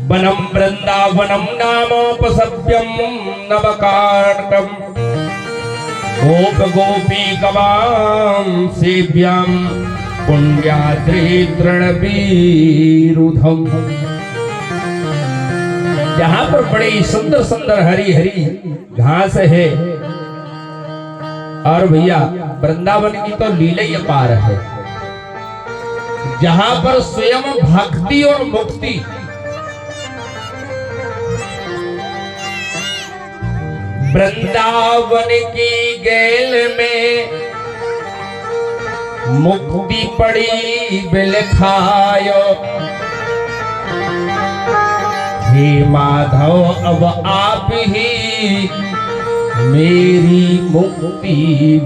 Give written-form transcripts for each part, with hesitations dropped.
वनम वृंदावनम नामोपसव्यम नवकांडम गोप गोपी गवाम सेव्यम पुण्याद्रि तृणबीरुधम। जहां पर बड़ी सुंदर सुंदर हरी हरी घास है। और भैया वृंदावन की तो लीला ही अपार है, जहां पर स्वयं भक्ति और मुक्ति वृंदावन की गेल में मुक्ति पड़ी बिलखायो। हे माधव अब आप ही मेरी मुक्ति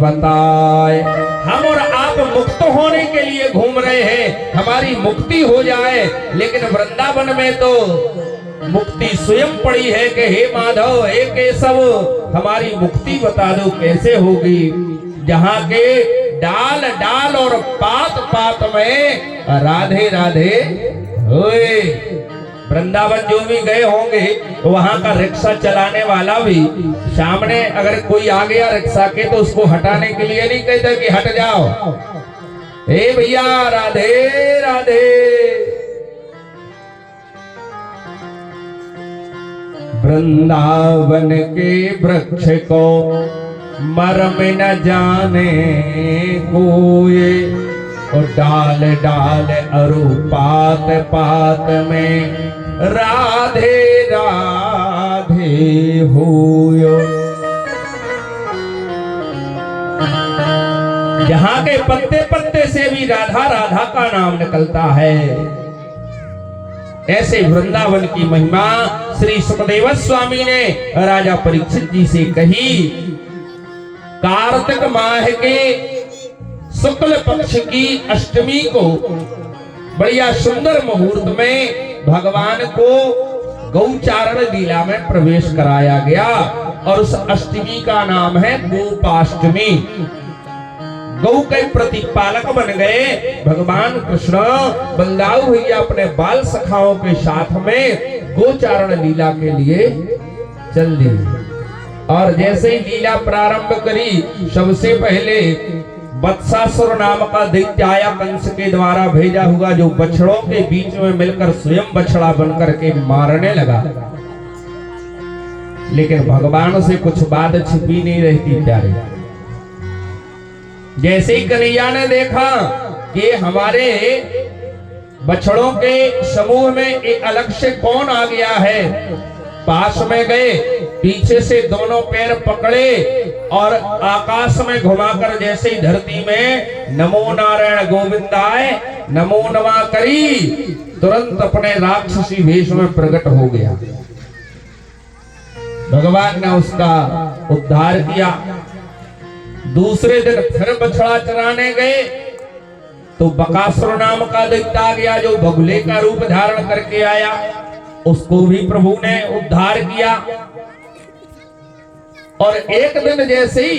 बताए। हम और आप मुक्त होने के लिए घूम रहे हैं, हमारी मुक्ति हो जाए। लेकिन वृंदावन में तो मुक्ति स्वयं पड़ी है कि हे माधव हे केशव हमारी मुक्ति बता दो कैसे होगी। जहाँ के डाल डाल और पात पात में राधे राधे होए। वृंदावन जो भी गए होंगे तो वहां का रिक्शा चलाने वाला भी सामने अगर कोई आ गया रिक्शा के तो उसको हटाने के लिए नहीं कहता कि हट जाओ, ए भैया राधे राधे। वृंदावन के वृक्ष को मर्म न जाने कोई, और डाल डाल अरु पात पात में राधे राधे होयो। जहां के पत्ते पत्ते से भी राधा राधा का नाम निकलता है। ऐसे वृंदावन की महिमा श्री सुखदेव स्वामी ने राजा परीक्षित जी से कही। कार्तिक माह के शुक्ल पक्ष की अष्टमी को बढ़िया सुंदर मुहूर्त में भगवान को गौचारण लीला में प्रवेश कराया गया। और उस अष्टमी का नाम है गोपाष्टमी। गौ के प्रतिपालक बन गए भगवान कृष्ण। बलदाऊ भैया अपने बाल सखाओं के साथ में गोचारण लीला के लिए चल दिए। और जैसे ही लीला प्रारंभ करी, सबसे पहले वत्सासुर नाम का दैत्य आया, कंस के द्वारा भेजा हुआ, जो बछड़ों के बीच में मिलकर स्वयं बछड़ा बनकर के मारने लगा। लेकिन भगवान से कुछ बात छिपी नहीं रहती प्यारे। जैसे ही कन्हैया ने देखा कि हमारे बछड़ों के समूह में एक अलग से कौन आ गया है, पास में गए, पीछे से दोनों पैर पकड़े और आकाश में घुमाकर जैसे ही धरती में नमो नारायण गोविंदाय नमो नमः करी, तुरंत अपने राक्षसी वेश में प्रकट हो गया। भगवान ने उसका उद्धार किया। दूसरे दिन फिर बछड़ा चराने गए तो बकासुर नाम का दैत्य आ गया, जो बगुले का रूप धारण करके आया। उसको भी प्रभु ने उद्धार किया। और एक दिन जैसे ही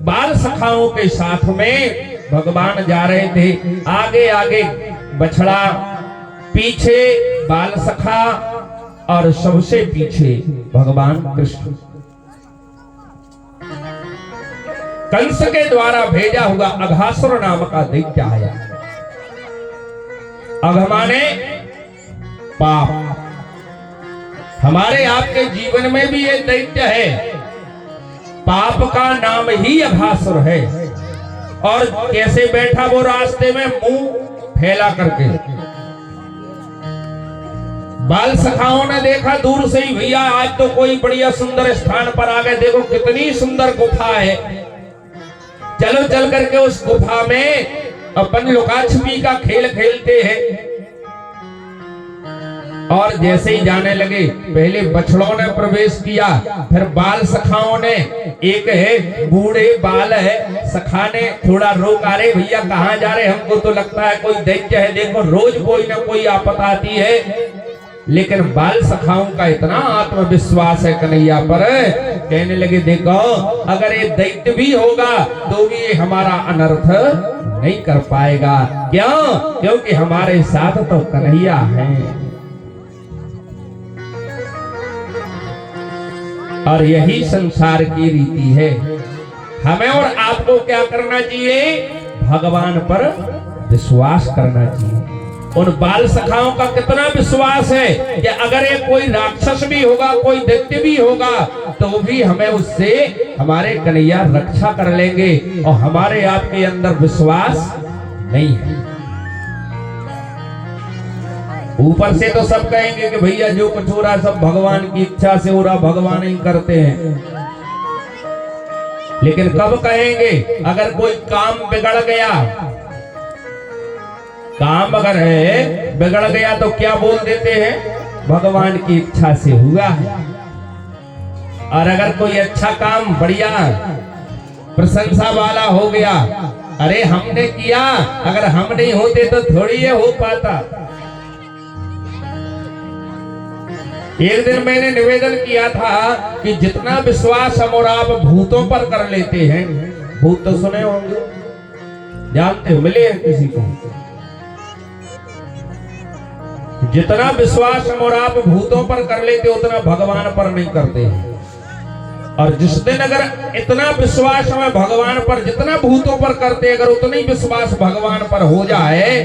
बाल सखाओं के साथ में भगवान जा रहे थे, आगे आगे बछड़ा, पीछे बाल सखा और सबसे पीछे भगवान कृष्ण। कंस के द्वारा भेजा हुआ अघासुर नाम का दैत्य आया। अघ माने पाप। हमारे आपके जीवन में भी ये दैत्य है। पाप का नाम ही अघासुर है। और कैसे बैठा वो रास्ते में मुंह फैला करके। बाल सखाओं ने देखा दूर से ही, भैया आज तो कोई बढ़िया सुंदर स्थान पर आ गए, देखो कितनी सुंदर गुफा है, चलो चल करके उस गुफा में अपन लुका छिपी का खेल खेलते हैं। और जैसे ही जाने लगे, पहले बछड़ों ने प्रवेश किया, फिर बाल सखाओं ने। एक है बूढ़े बाल है सखा ने थोड़ा रोक, अरे भैया कहाँ जा रहे, हमको तो लगता है कोई दैत्य है, देखो रोज कोई ना कोई आपत आती है। लेकिन बाल सखाओं का इतना आत्मविश्वास है कन्हैया पर, कहने लगे देखो अगर ये दैत्य भी होगा तो भी ये हमारा अनर्थ नहीं कर पाएगा। क्यों? क्योंकि हमारे साथ तो कन्हैया है। और यही संसार की रीति है। हमें और आपको क्या करना चाहिए? भगवान पर विश्वास करना चाहिए। उन बाल सखाओं का कितना विश्वास है कि अगर ये कोई राक्षस भी होगा, कोई दैत्य भी होगा, तो भी हमें उससे हमारे कन्हैया रक्षा कर लेंगे। और हमारे आपके अंदर विश्वास नहीं है। ऊपर से तो सब कहेंगे कि भैया जो कुछ हो रहा सब भगवान की इच्छा से हो रहा, भगवान ही करते हैं। लेकिन कब कहेंगे? अगर कोई काम बिगड़ गया, काम अगर है बिगड़ गया तो क्या बोल देते हैं? भगवान की इच्छा से हुआ है। और अगर कोई अच्छा काम बढ़िया प्रशंसा वाला हो गया, अरे हमने किया, अगर हम नहीं होते तो थोड़ी ये हो पाता। एक दिन मैंने निवेदन किया था कि जितना विश्वास हम और आप भूतों पर कर लेते हैं, भूत तो सुने होंगे, जानते हो, मिले हैं किसी को? जितना विश्वास हम और आप भूतों पर कर लेते उतना भगवान पर नहीं करते हैं। और जिस दिन अगर इतना विश्वास हमें भगवान पर, जितना भूतों पर करते, अगर उतनी विश्वास भगवान पर हो जाए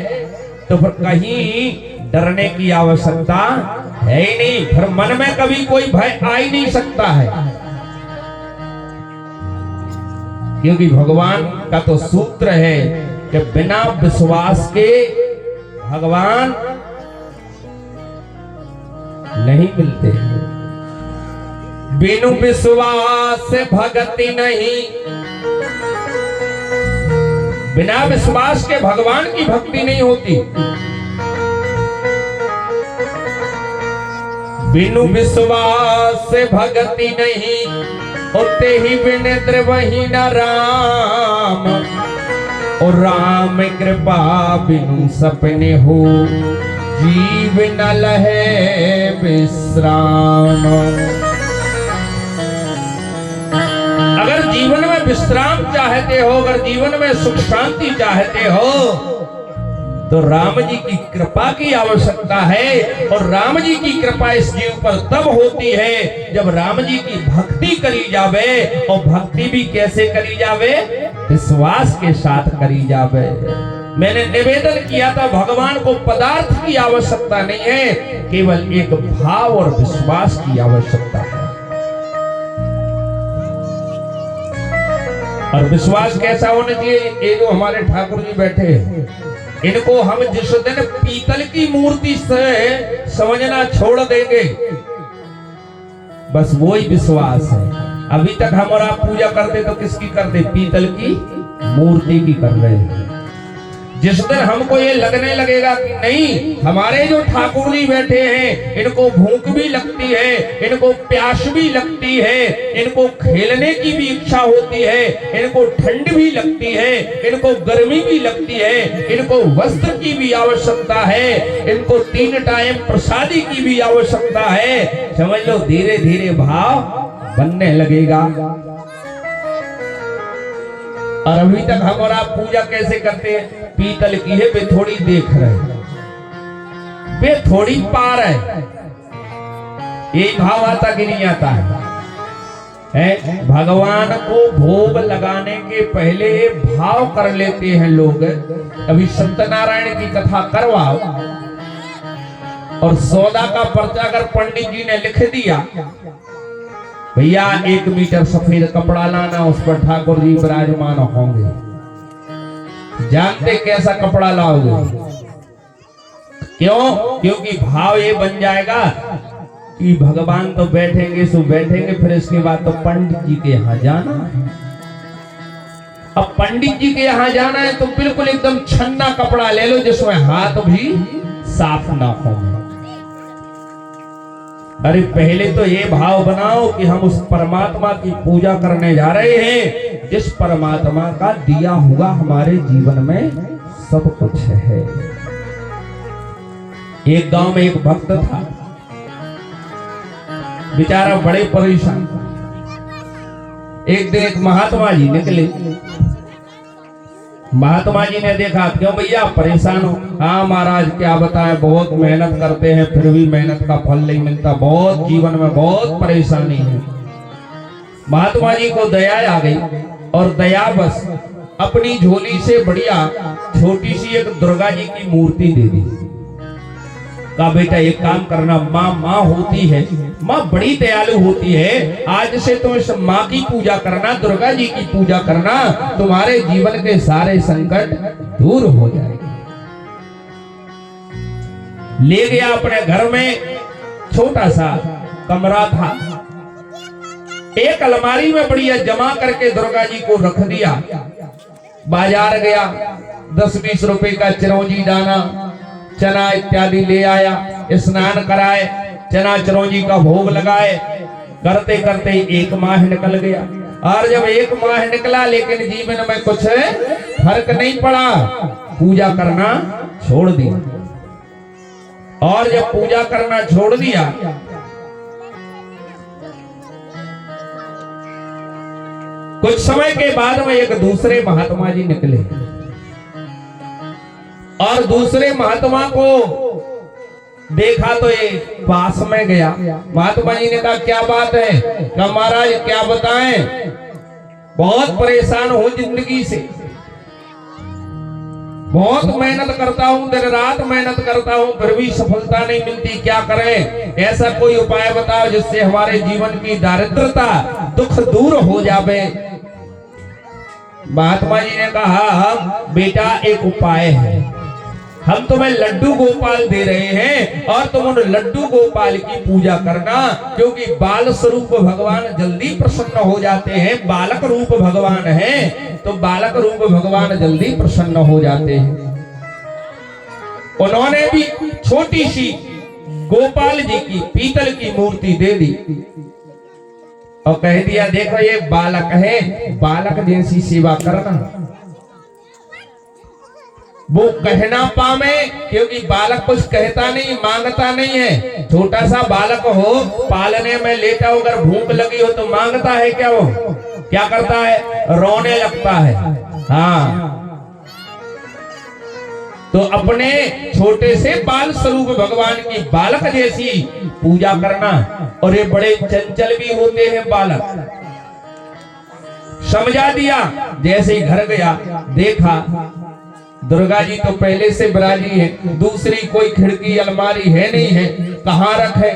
तो फिर कहीं डरने की आवश्यकता है ही नहीं। फिर मन में कभी कोई भय आ ही नहीं सकता है, क्योंकि भगवान का तो सूत्र है कि बिना विश्वास के भगवान नहीं मिलते। बिनु विश्वास भगति नहीं, बिना विश्वास के भगवान की भक्ति नहीं होती। बिनु विश्वास भगति नहीं, होते ही विनेत्र वही न राम। और राम कृपा बिनु सपने हो, जीव न लहे विश्राम। अगर जीवन में विश्राम चाहते हो, अगर जीवन में सुख शांति चाहते हो, तो राम जी की कृपा की आवश्यकता है। और राम जी की कृपा इस जीव पर तब होती है जब राम जी की भक्ति करी जावे। और भक्ति भी कैसे करी जावे? विश्वास के साथ करी जावे। मैंने निवेदन किया था, भगवान को पदार्थ की आवश्यकता नहीं है, केवल एक भाव और विश्वास की आवश्यकता है। और विश्वास कैसा होना चाहिए? ये जो हमारे ठाकुर जी बैठे हैं, इनको हम जिस दिन पीतल की मूर्ति से समझना छोड़ देंगे, बस वो ही विश्वास है। अभी तक हम और आप पूजा करते तो किसकी करते? पीतल की मूर्ति की कर रहे हैं। जिस दिन हमको ये लगने लगेगा कि नहीं, हमारे जो ठाकुर जी बैठे हैं, इनको भूख भी लगती है, इनको प्यास भी लगती है, इनको खेलने की भी इच्छा होती है, इनको ठंड भी लगती है, इनको गर्मी भी लगती है, इनको वस्त्र की भी आवश्यकता है, इनको 3 टाइम प्रसादी की भी आवश्यकता है, समझ लो धीरे धीरे भाव बनने लगेगा। और अभी तक हम और आप पूजा कैसे करते हैं? पीतल की है, वे थोड़ी देख रहे हैं, वे थोड़ी पा रहे हैं। यही भाव आता कि नहीं आता है? भगवान को भोग लगाने के पहले भाव कर लेते हैं लोग। अभी सत्यनारायण की कथा करवाओ और सौदा का पर्चा अगर पंडित जी ने लिख दिया, भैया 1 मीटर सफेद कपड़ा लाना, उस पर ठाकुर जी विराजमान होंगे, जानते कैसा कपड़ा लाओगे? क्यों? क्योंकि भाव ये बन जाएगा कि भगवान तो बैठेंगे सो बैठेंगे, फिर इसके बाद तो पंडित जी के यहाँ जाना है। अब पंडित जी के यहाँ जाना है तो बिल्कुल एकदम छन्ना कपड़ा ले लो जिसमें हाथ भी साफ ना हो। अरे पहले तो ये भाव बनाओ कि हम उस परमात्मा की पूजा करने जा रहे हैं जिस परमात्मा का दिया हुआ हमारे जीवन में सब कुछ है। एक गांव में एक भक्त था, बेचारा बड़े परेशान था। एक दिन एक महात्मा जी निकले, महात्मा जी ने देखा, क्यों भैया परेशान हो? हाँ महाराज क्या बताएं, बहुत मेहनत करते हैं फिर भी मेहनत का फल नहीं मिलता, बहुत जीवन में बहुत परेशानी है। महात्मा जी को दया आ गई और दया बस अपनी झोली से बढ़िया छोटी सी एक दुर्गा जी की मूर्ति दे दी। कहा बेटा एक काम करना, माँ होती है, माँ बड़ी दयालु होती है, आज से तुम इस माँ की पूजा करना, दुर्गा जी की पूजा करना, तुम्हारे जीवन के सारे संकट दूर हो जाएंगे। ले गया अपने घर में, छोटा सा कमरा था, एक अलमारी में बढ़िया जमा करके दुर्गा जी को रख दिया। बाजार गया, 10-20 रुपए का चिरौंजी दाना, चना इत्यादि ले आया, स्नान कराए, चना चिरौंजी का भोग लगाए। करते करते 1 माह निकल गया। और जब 1 माह निकला लेकिन जीवन में कुछ फर्क नहीं पड़ा, पूजा करना छोड़ दिया। और जब पूजा करना छोड़ दिया, कुछ समय के बाद में एक दूसरे महात्मा जी निकले और दूसरे महात्मा को देखा तो ये पास में गया। महात्मा जी ने कहा क्या बात है? कहा महाराज क्या बताएं, बहुत परेशान हूं जिंदगी से, बहुत मेहनत करता हूं, दिन रात मेहनत करता हूं, फिर भी सफलता नहीं मिलती, क्या करें? ऐसा कोई उपाय बताओ जिससे हमारे जीवन की दारिद्रता दुख दूर हो जावे। महात्मा जी ने कहा बेटा एक उपाय है, हम तुम्हें लड्डू गोपाल दे रहे हैं और तुम उन लड्डू गोपाल की पूजा करना, क्योंकि बाल स्वरूप भगवान जल्दी प्रसन्न हो जाते हैं। बालक रूप भगवान है तो बालक रूप भगवान जल्दी प्रसन्न हो जाते हैं। उन्होंने भी छोटी सी गोपाल जी की पीतल की मूर्ति दे दी और कह दिया देखो ये बालक है, बालक जैसी सेवा करना। वो कहना पावे, क्योंकि बालक कुछ कहता नहीं, मांगता नहीं है। छोटा सा बालक हो, पालने में लेटा हो, अगर भूख लगी हो तो मांगता है क्या? वो क्या करता है? रोने लगता है। हाँ, तो अपने छोटे से बाल स्वरूप भगवान की बालक जैसी पूजा करना। और ये बड़े चंचल भी होते हैं बालक। समझा दिया। जैसे ही घर गया, देखा दुर्गा जी तो पहले से विराजी है, दूसरी कोई खिड़की अलमारी है नहीं है, कहां रखे?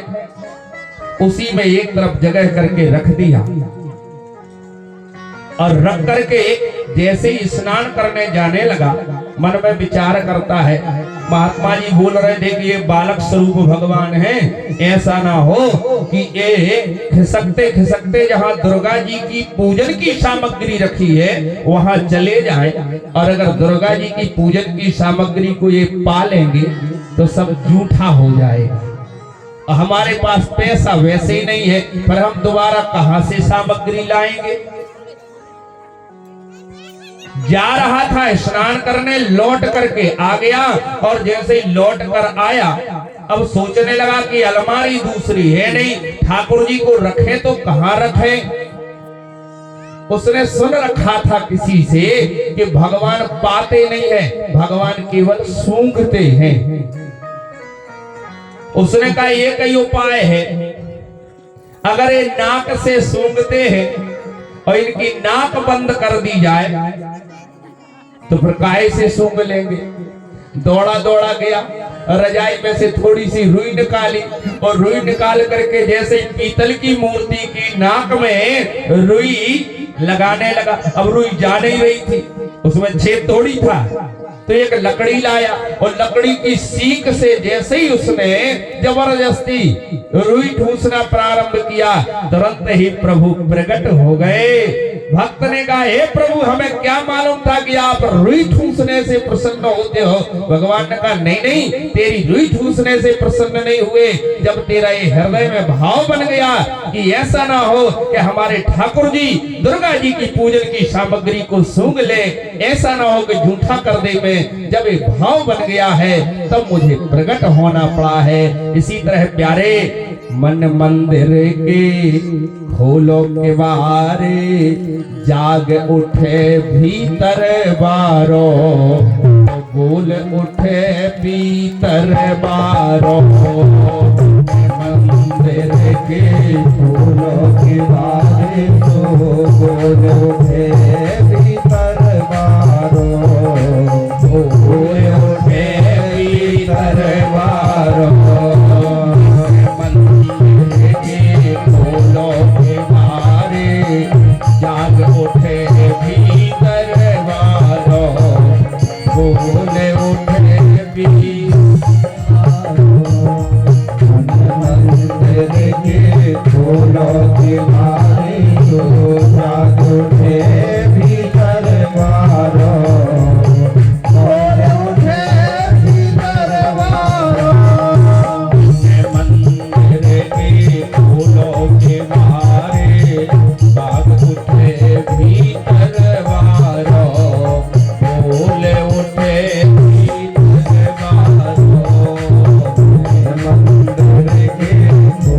उसी में एक तरफ जगह करके रख दिया और रख करके जैसे ही स्नान करने जाने लगा, मन में विचार करता है, महात्मा जी बोल रहे देखिए बालक स्वरूप भगवान है, ऐसा ना हो कि ये खिसकते खिसकते जहाँ दुर्गा जी की पूजन की सामग्री रखी है वहां चले जाएं, और अगर दुर्गा जी की पूजन की सामग्री को ये पा लेंगे तो सब झूठा हो जाएगा। हमारे पास पैसा वैसे ही नहीं है, पर हम दोबारा कहां से सामग्री लाएंगे? जा रहा था स्नान करने, लौट करके आ गया और जैसे ही लौट कर आया, अब सोचने लगा कि अलमारी दूसरी है नहीं, ठाकुर जी को रखे तो कहां रखे? उसने सुन रखा था किसी से कि भगवान पाते नहीं है, भगवान केवल सूंघते हैं। उसने कहा ये कई उपाय है, अगर ये नाक से सूंघते हैं और इनकी नाक बंद कर दी जाए तो फिर काहे से सूंघ लेंगे? दौड़ा दौड़ा गया, रजाई में से थोड़ी सी रुई निकाली और रुई निकाल करके जैसे पीतल की मूर्ति की नाक में रुई लगाने लगा। अब रुई जा नहीं रही थी, उसमें छेद थोड़ी था, तो एक लकड़ी लाया और लकड़ी की सीख से जैसे ही उसने जबरदस्ती रुई ठूसना प्रारंभ किया, तुरंत ही प्रभु प्रकट हो गए। भक्त ने कहा हे प्रभु, हमें क्या मालूम था कि आप रुई ठूसने से प्रसन्न होते हो। भगवान ने कहा नहीं नहीं, तेरी रुई ठूसने से प्रसन्न नहीं हुए, जब तेरा ये हृदय में भाव बन गया कि ऐसा ना हो कि हमारे ठाकुर जी दुर्गा जी की पूजन की सामग्री को सूंघ ले, ऐसा ना हो कि झूठा कर दे में, जब ये भाव बन गया है तब मुझे प्रकट होना पड़ा है। इसी तरह प्यारे मन मंदिर के खोलो के बारे, जाग उठे भीतर बारो, बोल उठे भीतर बारो। मंदिर के खोलो के बारे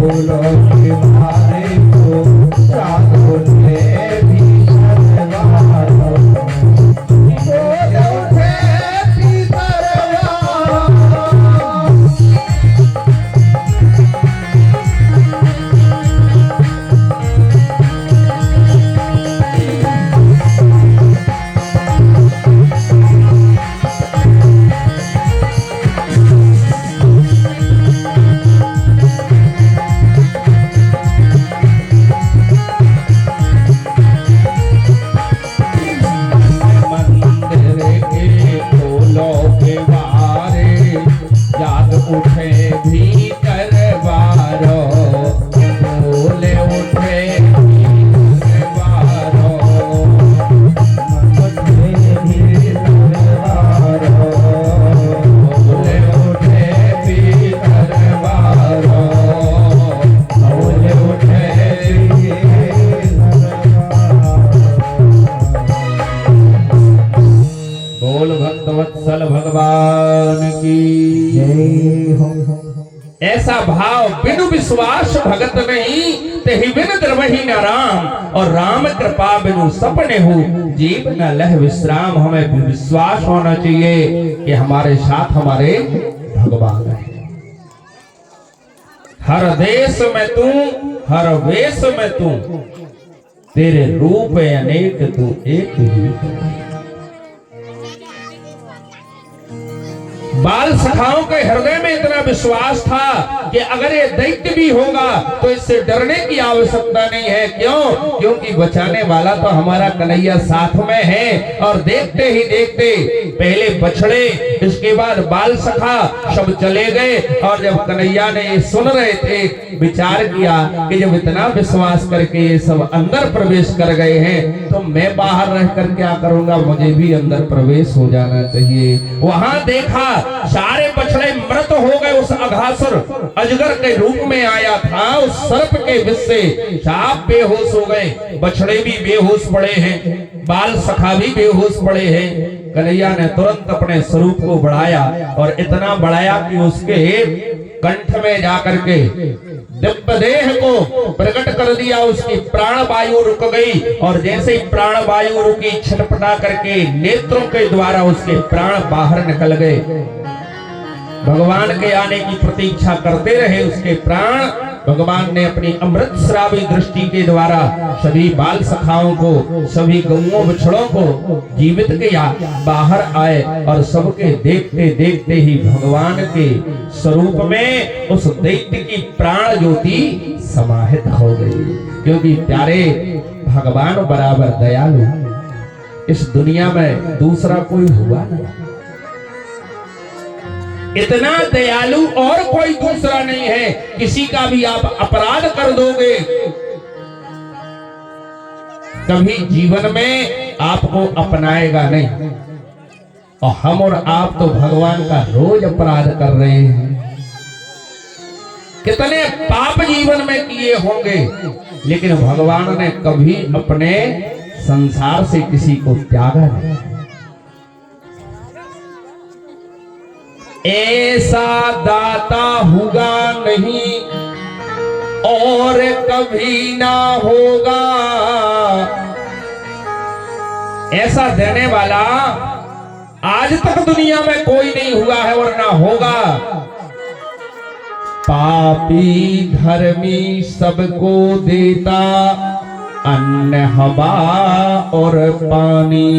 फूलों के मारे को चांद उठे भीतर वालों बोले उठे भीतर वालों उठे भीतर बारो बोले उठे भीतर बारो उठे भीतर बारो बोले उठे भीतर बारो बोले उठे बोल भक्तवत्सल भगवान की ऐसा भाव बिनु विश्वास भगत नहीं तेहि बिन द्रवहि न राम और राम कृपा बिनु सपने हो जीव न लह विश्राम। हमें विश्वास होना चाहिए कि हमारे साथ हमारे भगवान है। हर देश में तू हर वेश में तू तेरे रूप अनेक तू एक ही। बाल सखाओं के हृदय में इतना विश्वास था कि अगर ये दैत्य भी होगा तो इससे डरने की आवश्यकता नहीं है। क्यों? क्योंकि बचाने वाला तो हमारा कन्हैया साथ में है। और देखते ही देखते पहले बछड़े इसके बाद बाल सखा सब चले गए। और जब कन्हैया ने ये सुन रहे थे विचार किया कि जब इतना विश्वास करके ये सब अंदर प्रवेश कर गए हैं तो मैं बाहर रह कर क्या करूंगा, मुझे भी अंदर प्रवेश हो जाना चाहिए। वहां देखा सारे बछड़े मृत हो गए। उस अघासुर अजगर के रूप में आया था, उस सर्प के विष से साप बेहोश हो गए, बछड़े भी बेहोश पड़े हैं, बाल सखा भी बेहोश पड़े हैं। कन्हैया ने तुरंत अपने स्वरूप को बढ़ाया और इतना बढ़ाया कि उसके कंठ में जाकर के दिव्य देह को प्रकट कर दिया। उसकी प्राण वायु रुक गई और जैसे ही प्राण वायु रुकी छटपटा करके नेत्रों के द्वारा उसके प्राण बाहर निकल गए। भगवान के आने की प्रतीक्षा करते रहे उसके प्राण। भगवान ने अपनी अमृत श्रावी दृष्टि के द्वारा सभी बाल सखाओं को, सभी गौओं बछड़ों को जीवित किया, बाहर आए और सबके देखते देखते ही भगवान के स्वरूप में उस दैत्य की प्राण ज्योति समाहित हो गई। क्योंकि प्यारे भगवान बराबर दयालु इस दुनिया में दूसरा कोई हुआ नहीं। इतना दयालु और कोई दूसरा नहीं है। किसी का भी आप अपराध कर दोगे कभी जीवन में आपको अपनाएगा नहीं। और हम और आप तो भगवान का रोज अपराध कर रहे हैं। कितने पाप जीवन में किए होंगे, लेकिन भगवान ने कभी अपने संसार से किसी को त्यागा नहीं। ऐसा दाता होगा नहीं और कभी ना होगा। ऐसा देने वाला आज तक दुनिया में कोई नहीं हुआ है और ना होगा। पापी धर्मी सबको देता अन्न हवा और पानी।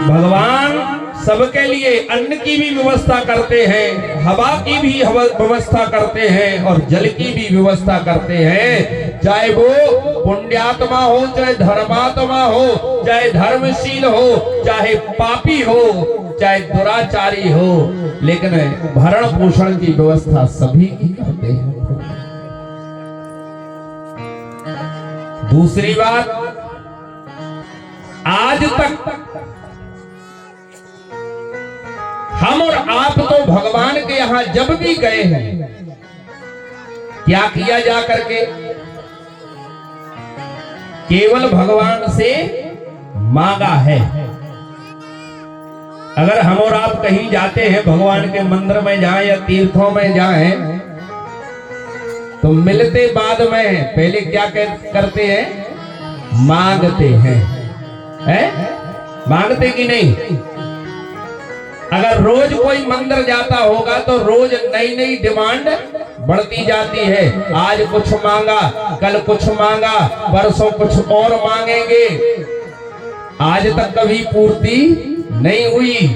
भगवान सबके लिए अन्न की भी व्यवस्था करते हैं, हवा की भी व्यवस्था करते हैं और जल की भी व्यवस्था करते हैं। चाहे वो पुण्यात्मा हो, चाहे धर्मात्मा हो, चाहे धर्मशील हो, चाहे पापी हो, चाहे दुराचारी हो, लेकिन भरण पोषण की व्यवस्था सभी की करते हैं। दूसरी बात, आज तक हम और आप तो भगवान के यहां जब भी गए हैं क्या किया जा करके? केवल भगवान से मांगा है। अगर हम और आप कहीं जाते हैं, भगवान के मंदिर में जाएं या तीर्थों में जाएं, तो मिलते बाद में पहले क्या करते हैं? मांगते हैं, मांगते कि नहीं? अगर रोज कोई मंदिर जाता होगा तो रोज नई नई डिमांड बढ़ती जाती है। आज कुछ मांगा, कल कुछ मांगा, परसों कुछ और मांगेंगे। आज तक कभी पूर्ति नहीं हुई।